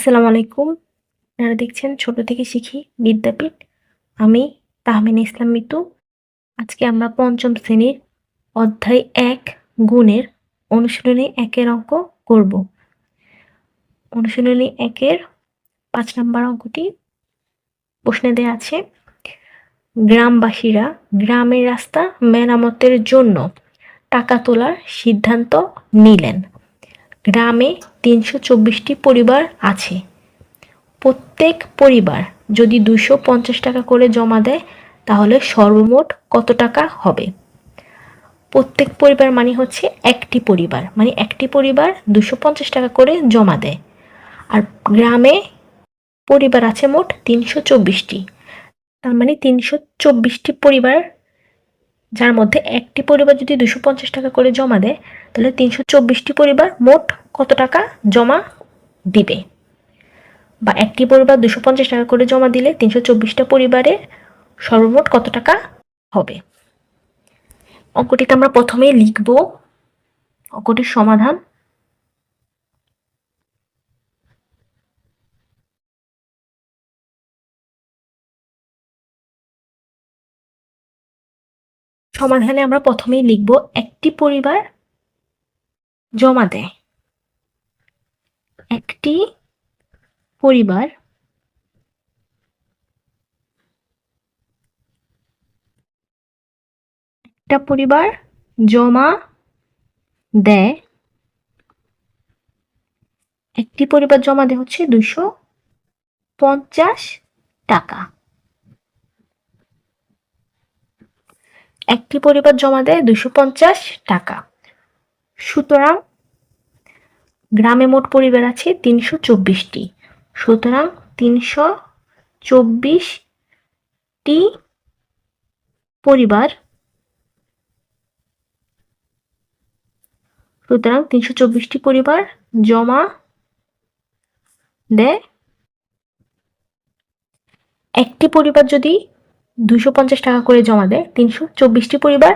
আসসালামু আলাইকুম। আপনারা দেখছেন ছোট থেকে শিখি বিদ্যাপীঠ। আমি তাহমিনা ইসলাম মিতু। আজকে আমরা ৫ম শ্রেণীর অধ্যায় ১ গুণের অনুশীলনী ১ এর অঙ্ক করব। অনুশীলনী ১ এর ৫ নাম্বার অঙ্কটি প্রশ্নে দেয়া আছে, গ্রামবাসীরা গ্রামের রাস্তা মেরামতের জন্য টাকা তোলার সিদ্ধান্ত নিলেন। গ্রামে ৩২৪টি পরিবার আছে। প্রত্যেক পরিবার যদি ২৫০ টাকা করে জমা দেয় তাহলে সর্বমোট কত টাকা হবে? প্রত্যেক পরিবার মানে হচ্ছে একটি পরিবার, মানে একটি পরিবার ২৫০ টাকা করে জমা দেয়। আর গ্রামে পরিবার আছে মোট ৩২৪টি, তার মানে ৩২৪টি পরিবার, যার মধ্যে একটি পরিবার যদি ২৫০ টাকা করে জমা দেয় তাহলে ৩২৪টি পরিবার মোট কত টাকা জমা দিবে? বা একটি পরিবার ২৫০ টাকা করে জমা দিলে ৩২৪টা পরিবারের সর্বমোট কত টাকা হবে? অঙ্কটিতে আমরা প্রথমেই লিখব অঙ্কটির সমাধান। সমাধানে আমরা প্রথমেই লিখব একটি পরিবার জমা দেয়। একটি পরিবার একটা পরিবার জমা দেয়। একটি পরিবার জমা দেয় হচ্ছে ২৫০ টাকা। একটি পরিবার জমা দেয় ২৫০ টাকা। সুতরাং গ্রামে মোট পরিবার আছে ৩২৪টি। সুতরাং ৩২৪টি পরিবার, সুতরাং ৩২৪টি পরিবার জমা দেয়। একটি পরিবার যদি ২৫০ টাকা করে জমা দেয়, ৩২৪টি পরিবার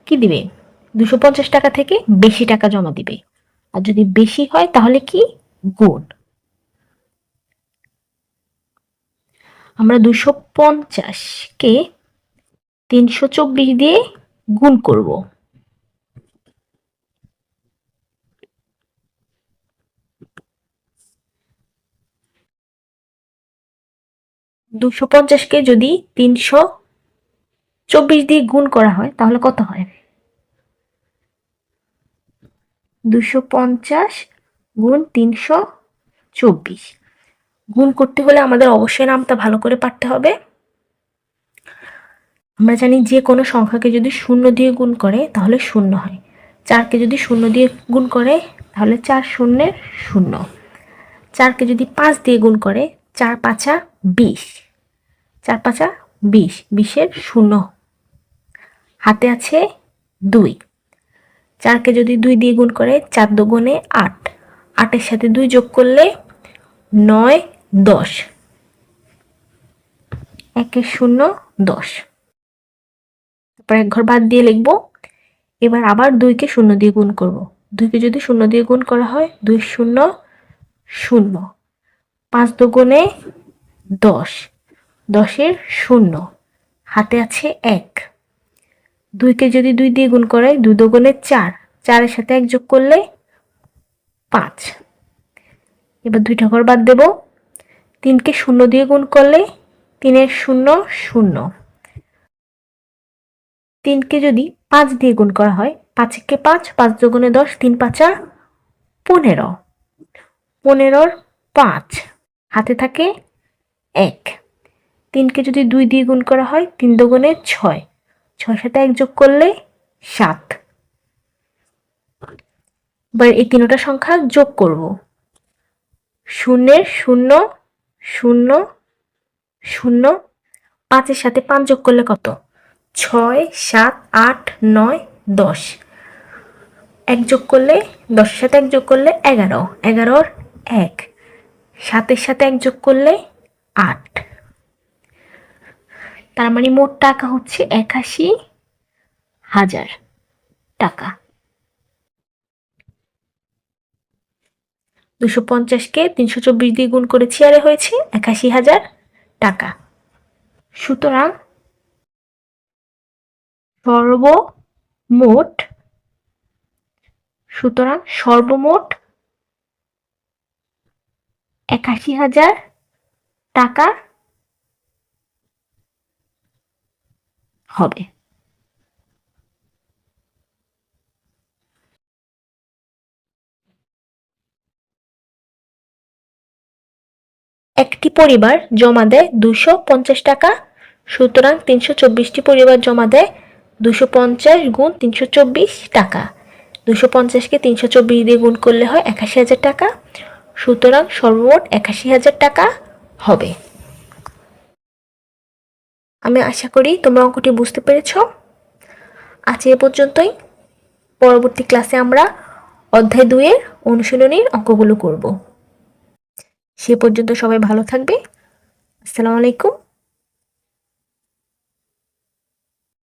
কি দিবে? ২৫০ টাকা থেকে বেশি টাকা জমা দিবে। আর যদি বেশি হয় তাহলে কি? গুণ। আমরা ২৫০কে ৩২৪ দিয়ে গুণ করব। ২৫০কে যদি ৩২৪ দিয়ে গুণ করা হয় তাহলে কত হয়? ২৫০ গুণ ৩২৪। গুণ করতে হলে আমাদের অবশ্যই নামটা ভালো করে পারতে হবে। আমরা জানি যে কোনো সংখ্যাকে যদি ০ দিয়ে গুণ করে তাহলে ০ হয়। ৪কে যদি ০ দিয়ে গুণ করে তাহলে ৪ শূন্যের ০। ৪কে যদি ৫ দিয়ে গুণ করে ৪ ৫ ২০। ৪ ৫ ২০, ২০-এর ০ হাতে আছে ২। ৪কে যদি ২ দিয়ে গুণ করে ৪ দুগুণে ৮, ৮-এর সাথে ২ যোগ করলে ৯ ১০, ১-এর ০ ১০। তারপর এক ঘর বাদ দিয়ে লিখব। এবার আবার ২কে ০ দিয়ে গুণ করব। ২কে যদি ০ দিয়ে গুণ করা হয় ২ ০ ০, ৫ দুগুণে ১০, ১০-এর ০ হাতে আছে ১। ২কে যদি ২ দিয়ে গুণ করে ২ দুগুণে ৪, ৪-এর সাথে ১ যোগ করলে ৫। এবার ২টা ঘর বাদ দেব। ৩কে ০ দিয়ে গুণ করলে ৩-এর ০ ০। ৩কে যদি ৫ দিয়ে গুণ করা হয় ৫-একে ৫, ৫ দুগুণে ১০, ৩ ৫ ১৫, ১৫-র ৫ হাতে থাকে ১। ৩কে যদি ২ দিয়ে গুণ করা হয় ৩ দুগুণে ৬, ৬-এর সাথে ১ যোগ করলে ৭। এবার এই তিনটা সংখ্যা যোগ করব। ০-এর ০ ০ ০, ৫-এর সাথে ৫ যোগ করলে কত? ৬ ৭ ৮ ৯ ১০, ১ যোগ করলে ১০-এর সাথে ১ যোগ করলে ১১, ১১-র ১, ৭-এর সাথে ১ যোগ করলে ৮। তার মানে মোট টাকা হচ্ছে ৮১,০০০ টাকা। 250কে 324 দিয়ে গুণ করেছি আর হয়েছে 81,000 টাকা। সুতরাং সর্বমোট সর্বমোট 81,000 টাকা হবে। একটি পরিবার জমা দেয় 250 টাকা, সুতরাং 324টি পরিবার জমা দেয় 250 গুণ 324 টাকা। 250কে 324 দিয়ে গুণ করলে হয় 81,000 টাকা, সুতরাং সর্বমোট 81,000 টাকা হবে। আমি আশা করি তোমরা অঙ্কটি বুঝতে পেরেছ। আজ এ পর্যন্তই। পরবর্তী ক্লাসে আমরা অধ্যায় 2 এর অনুশীলনীর অঙ্কগুলো করব। সে পর্যন্ত সবাই ভালো থাকবে। আসসালামু আলাইকুম।